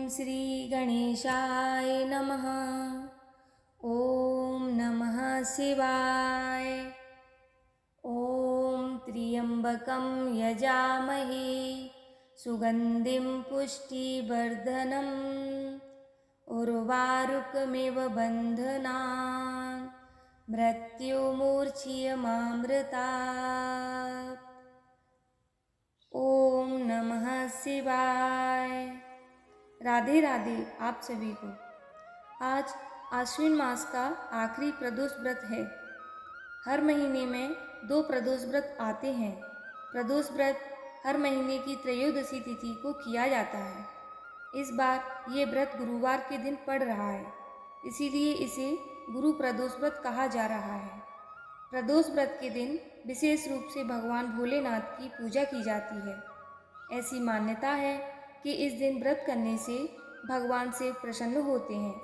श्री गणेशाय नमः। ॐ नमः शिवाय। ॐ त्र्यम्बकं यजामहे सुगन्धिं पुष्टिवर्धनम् उर्वारुकमिव बन्धनान् मृत्युमूर्च्छियमामृतात्। ओम नमः शिवाय। राधे राधे आप सभी को। आज आश्विन मास का आखिरी प्रदोष व्रत है। हर महीने में 2 प्रदोष व्रत आते हैं। प्रदोष व्रत हर महीने की त्रयोदशी तिथि को किया जाता है। इस बार ये व्रत गुरुवार के दिन पड़ रहा है, इसीलिए इसे गुरु प्रदोष व्रत कहा जा रहा है। प्रदोष व्रत के दिन विशेष रूप से भगवान भोलेनाथ की पूजा की जाती है। ऐसी मान्यता है कि इस दिन व्रत करने से भगवान से प्रसन्न होते हैं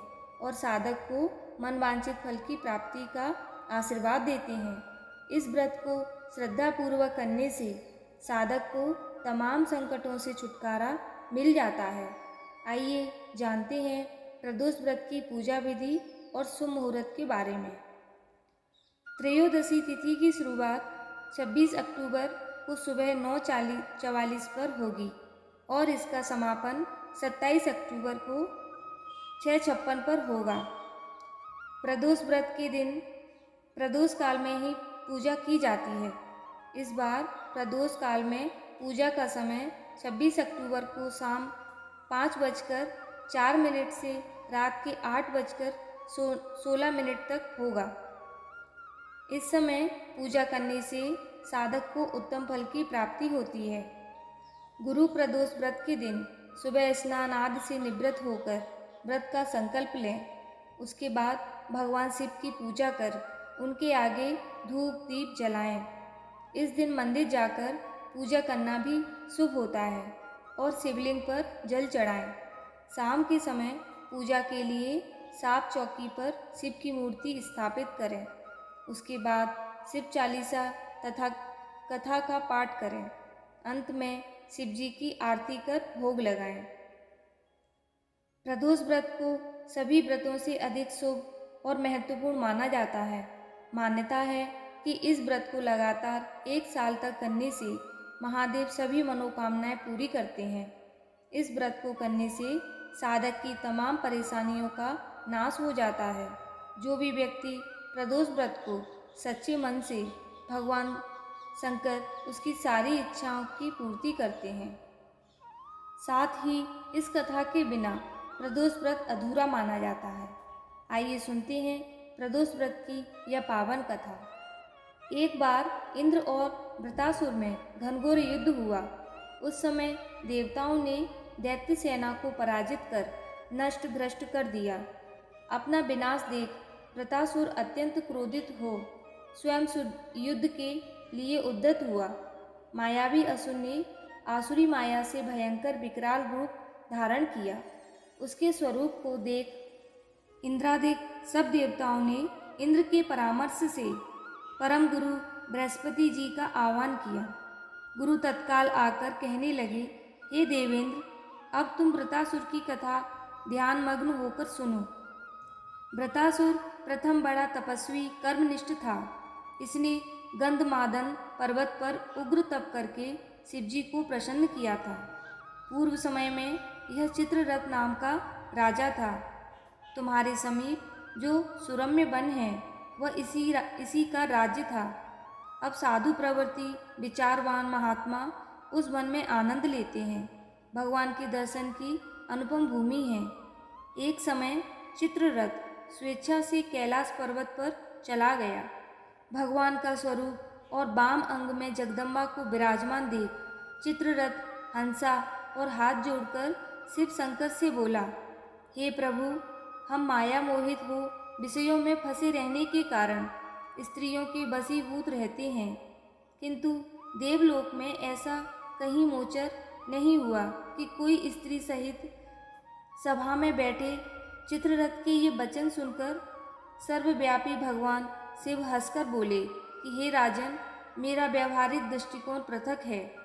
और साधक को मनवांछित फल की प्राप्ति का आशीर्वाद देते हैं। इस व्रत को श्रद्धापूर्वक करने से साधक को तमाम संकटों से छुटकारा मिल जाता है। आइए जानते हैं प्रदोष व्रत की पूजा विधि और शुभ मुहूर्त के बारे में। त्रयोदशी तिथि की शुरुआत 26 अक्टूबर को सुबह 9:44 पर होगी और इसका समापन 27 अक्टूबर को 6:56 पर होगा। प्रदोष व्रत के दिन प्रदोष काल में ही पूजा की जाती है। इस बार प्रदोष काल में पूजा का समय 26 अक्टूबर को शाम 5:04 से रात के 8:16 तक होगा। इस समय पूजा करने से साधक को उत्तम फल की प्राप्ति होती है। गुरु प्रदोष व्रत के दिन सुबह स्नान आदि से निवृत्त होकर व्रत का संकल्प लें। उसके बाद भगवान शिव की पूजा कर उनके आगे धूप दीप जलाएं। इस दिन मंदिर जाकर पूजा करना भी शुभ होता है और शिवलिंग पर जल चढ़ाएं। शाम के समय पूजा के लिए साफ चौकी पर शिव की मूर्ति स्थापित करें। उसके बाद शिव चालीसा तथा कथा का पाठ करें। अंत में शिव जी की आरती कर भोग लगाएं। प्रदोष व्रत को सभी व्रतों से अधिक शुभ और महत्वपूर्ण माना जाता है। मान्यता है कि इस व्रत को लगातार 1 साल तक करने से महादेव सभी मनोकामनाएं पूरी करते हैं। इस व्रत को करने से साधक की तमाम परेशानियों का नाश हो जाता है। जो भी व्यक्ति प्रदोष व्रत को सच्चे मन से भगवान शंकर उसकी सारी इच्छाओं की पूर्ति करते हैं। साथ ही इस कथा के बिना प्रदोष व्रत अधूरा माना जाता है। आइए सुनते हैं प्रदोष व्रत की यह पावन कथा। एक बार इंद्र और वृत्रासुर में घनघोर युद्ध हुआ। उस समय देवताओं ने दैत्य सेना को पराजित कर नष्ट भ्रष्ट कर दिया। अपना विनाश देख वृत्रासुर अत्यंत क्रोधित हो स्वयं युद्ध के लिए उद्यत हुआ। मायावी असुर ने आसुरी माया से भयंकर विकराल रूप धारण किया। उसके स्वरूप को देख इंद्रादि सब देवताओं ने इंद्र के परामर्श से परम गुरु बृहस्पति जी का आह्वान किया। गुरु तत्काल आकर कहने लगे, हे देवेंद्र, अब तुम वृत्रासुर की कथा ध्यानमग्न होकर सुनो। वृत्रासुर प्रथम बड़ा तपस्वी कर्मनिष्ठ था। इसने गंधमादन पर्वत पर उग्र तप करके शिवजी को प्रसन्न किया था। पूर्व समय में यह चित्ररथ नाम का राजा था। तुम्हारे समीप जो सुरम्य वन है वह इसी का राज्य था। अब साधु प्रवृत्ति विचारवान महात्मा उस वन में आनंद लेते हैं। भगवान के दर्शन की अनुपम भूमि है। एक समय चित्ररथ स्वेच्छा से कैलाश पर्वत पर चला गया। भगवान का स्वरूप और वाम अंग में जगदम्बा को विराजमान देख चित्ररथ हंसा और हाथ जोड़कर शिव शंकर से बोला, हे प्रभु, हम माया मोहित हो विषयों में फंसे रहने के कारण स्त्रियों के वशीभूत रहते हैं, किंतु देवलोक में ऐसा कहीं मोचर नहीं हुआ कि कोई स्त्री सहित सभा में बैठे। चित्ररथ के ये वचन सुनकर सर्वव्यापी भगवान शिव हंसकर बोले कि हे राजन, मेरा व्यवहारिक दृष्टिकोण पृथक है।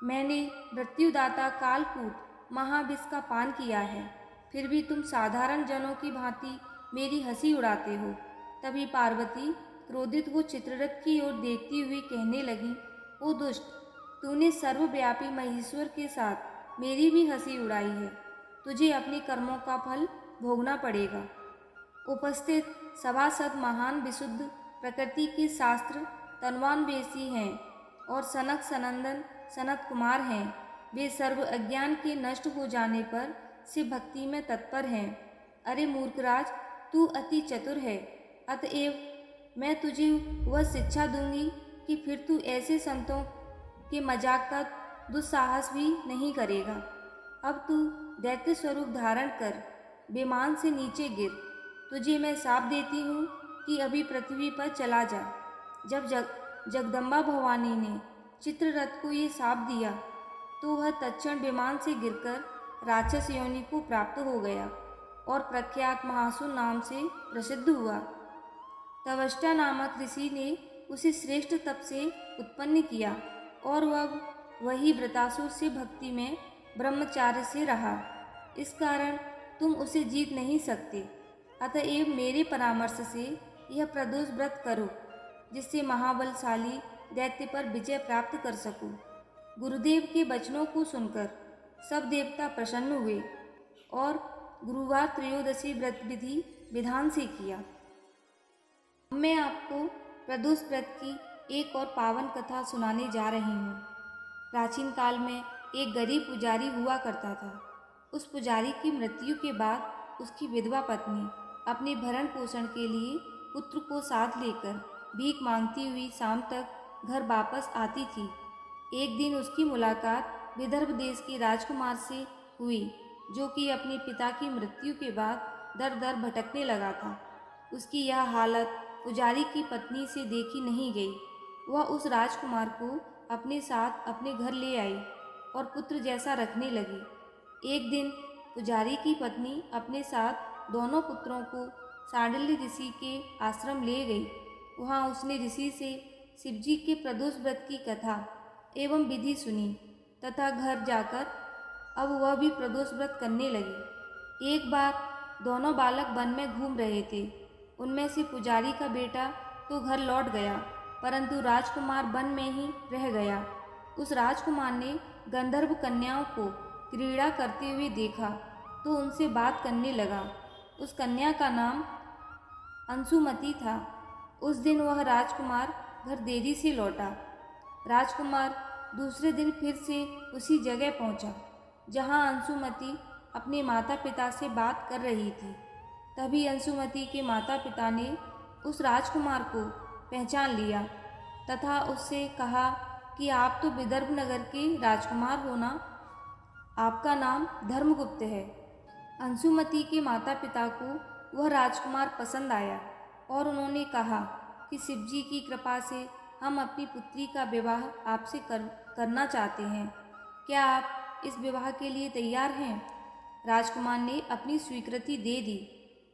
मैंने मृत्युदाता कालकूट महाविष का पान किया है, फिर भी तुम साधारण जनों की भांति मेरी हंसी उड़ाते हो। तभी पार्वती क्रोधित हो चित्ररथ की ओर देखती हुई कहने लगी, ओ दुष्ट, तूने सर्वव्यापी महेश्वर के साथ मेरी भी हंसी उड़ाई है। तुझे अपने कर्मों का फल भोगना पड़ेगा। उपस्थित सभासद महान विशुद्ध प्रकृति के शास्त्र तनवान वेशी हैं और सनक सनंदन सनत कुमार हैं। वे सर्व अज्ञान के नष्ट हो जाने पर से भक्ति में तत्पर हैं। अरे मूर्खराज, तू अति चतुर है, अतएव मैं तुझे वह शिक्षा दूंगी कि फिर तू ऐसे संतों के मजाक का दुस्साहस भी नहीं करेगा। अब तू दैत्य स्वरूप धारण कर विमान से नीचे गिर। तुझे मैं शाप देती हूँ कि अभी पृथ्वी पर चला जा। जब जगदम्बा भवानी ने चित्ररथ को ये शाप दिया तो वह तत्क्षण विमान से गिरकर राक्षस योनि को प्राप्त हो गया और प्रख्यात महासुर नाम से प्रसिद्ध हुआ। तवष्टा नामक ऋषि ने उसे श्रेष्ठ तप से उत्पन्न किया और वह वही वृतासुर से भक्ति में ब्रह्मचार्य से रहा। इस कारण तुम उसे जीत नहीं सकते। अतएव मेरे परामर्श से यह प्रदोष व्रत करो, जिससे महाबलशाली दैत्य पर विजय प्राप्त कर सकूं। गुरुदेव के वचनों को सुनकर सब देवता प्रसन्न हुए और गुरुवार त्रयोदशी व्रत विधि विधान से किया। मैं आपको प्रदोष व्रत की एक और पावन कथा सुनाने जा रही हूँ। प्राचीन काल में एक गरीब पुजारी हुआ करता था। उस पुजारी की मृत्यु के बाद उसकी विधवा पत्नी अपने भरण पोषण के लिए पुत्र को साथ लेकर भीख मांगती हुई शाम तक घर वापस आती थी। एक दिन उसकी मुलाकात विदर्भ देश के राजकुमार से हुई, जो कि अपने पिता की मृत्यु के बाद दर दर भटकने लगा था। उसकी यह हालत पुजारी की पत्नी से देखी नहीं गई। वह उस राजकुमार को अपने साथ अपने घर ले आई और पुत्र जैसा रखने लगी। एक दिन पुजारी की पत्नी अपने साथ दोनों पुत्रों को सांडिल्य ऋषि के आश्रम ले गई। वहाँ उसने ऋषि से शिवजी के प्रदोष व्रत की कथा एवं विधि सुनी तथा घर जाकर अब वह भी प्रदोष व्रत करने लगी। एक बार दोनों बालक वन में घूम रहे थे। उनमें से पुजारी का बेटा तो घर लौट गया, परंतु राजकुमार वन में ही रह गया। उस राजकुमार ने गंधर्व कन्याओं को क्रीड़ा करते हुए देखा तो उनसे बात करने लगा। उस कन्या का नाम अंशुमति था। उस दिन वह राजकुमार घर देरी से लौटा। राजकुमार दूसरे दिन फिर से उसी जगह पहुंचा जहां अंशुमति अपने माता पिता से बात कर रही थी। तभी अंशुमति के माता पिता ने उस राजकुमार को पहचान लिया तथा उससे कहा कि आप तो विदर्भ नगर के राजकुमार हो ना, आपका नाम धर्मगुप्त है। अंशुमति के माता पिता को वह राजकुमार पसंद आया और उन्होंने कहा कि शिवजी की कृपा से हम अपनी पुत्री का विवाह आपसे करना चाहते हैं। क्या आप इस विवाह के लिए तैयार हैं? राजकुमार ने अपनी स्वीकृति दे दी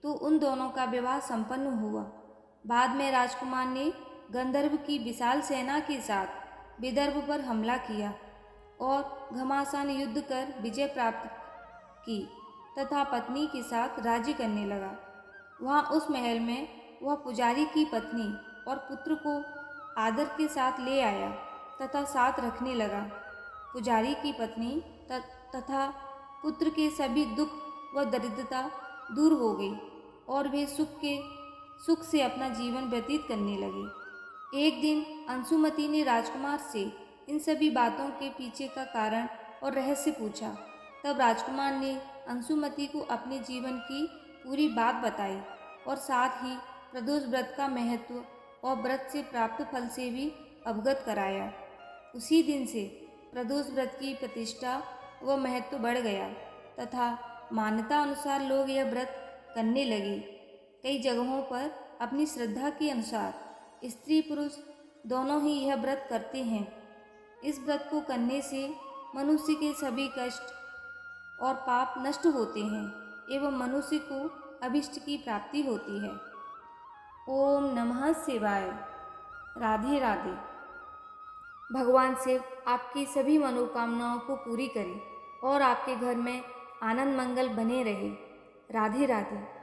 तो उन दोनों का विवाह संपन्न हुआ। बाद में राजकुमार ने गंधर्व की विशाल सेना के साथ विदर्भ पर हमला किया और घमासान युद्ध कर विजय प्राप्त की तथा पत्नी के साथ राज्य करने लगा। वहाँ उस महल में वह पुजारी की पत्नी और पुत्र को आदर के साथ ले आया तथा साथ रखने लगा। पुजारी की पत्नी तथा पुत्र के सभी दुख व दरिद्रता दूर हो गई और वे सुख से अपना जीवन व्यतीत करने लगे। एक दिन अंशुमति ने राजकुमार से इन सभी बातों के पीछे का कारण और रहस्य पूछा। तब राजकुमार ने अंशुमति को अपने जीवन की पूरी बात बताई और साथ ही प्रदोष व्रत का महत्व और व्रत से प्राप्त फल से भी अवगत कराया। उसी दिन से प्रदोष व्रत की प्रतिष्ठा व महत्व बढ़ गया तथा मान्यता अनुसार लोग यह व्रत करने लगे। कई जगहों पर अपनी श्रद्धा के अनुसार स्त्री पुरुष दोनों ही यह व्रत करते हैं। इस व्रत को करने से मनुष्य के सभी कष्ट और पाप नष्ट होते हैं एवं मनुष्य को अभिष्ट की प्राप्ति होती है। ओम नमः शिवाय। राधे राधे। भगवान शिव आपकी सभी मनोकामनाओं को पूरी करें। और आपके घर में आनंद मंगल बने रहे। राधे राधे।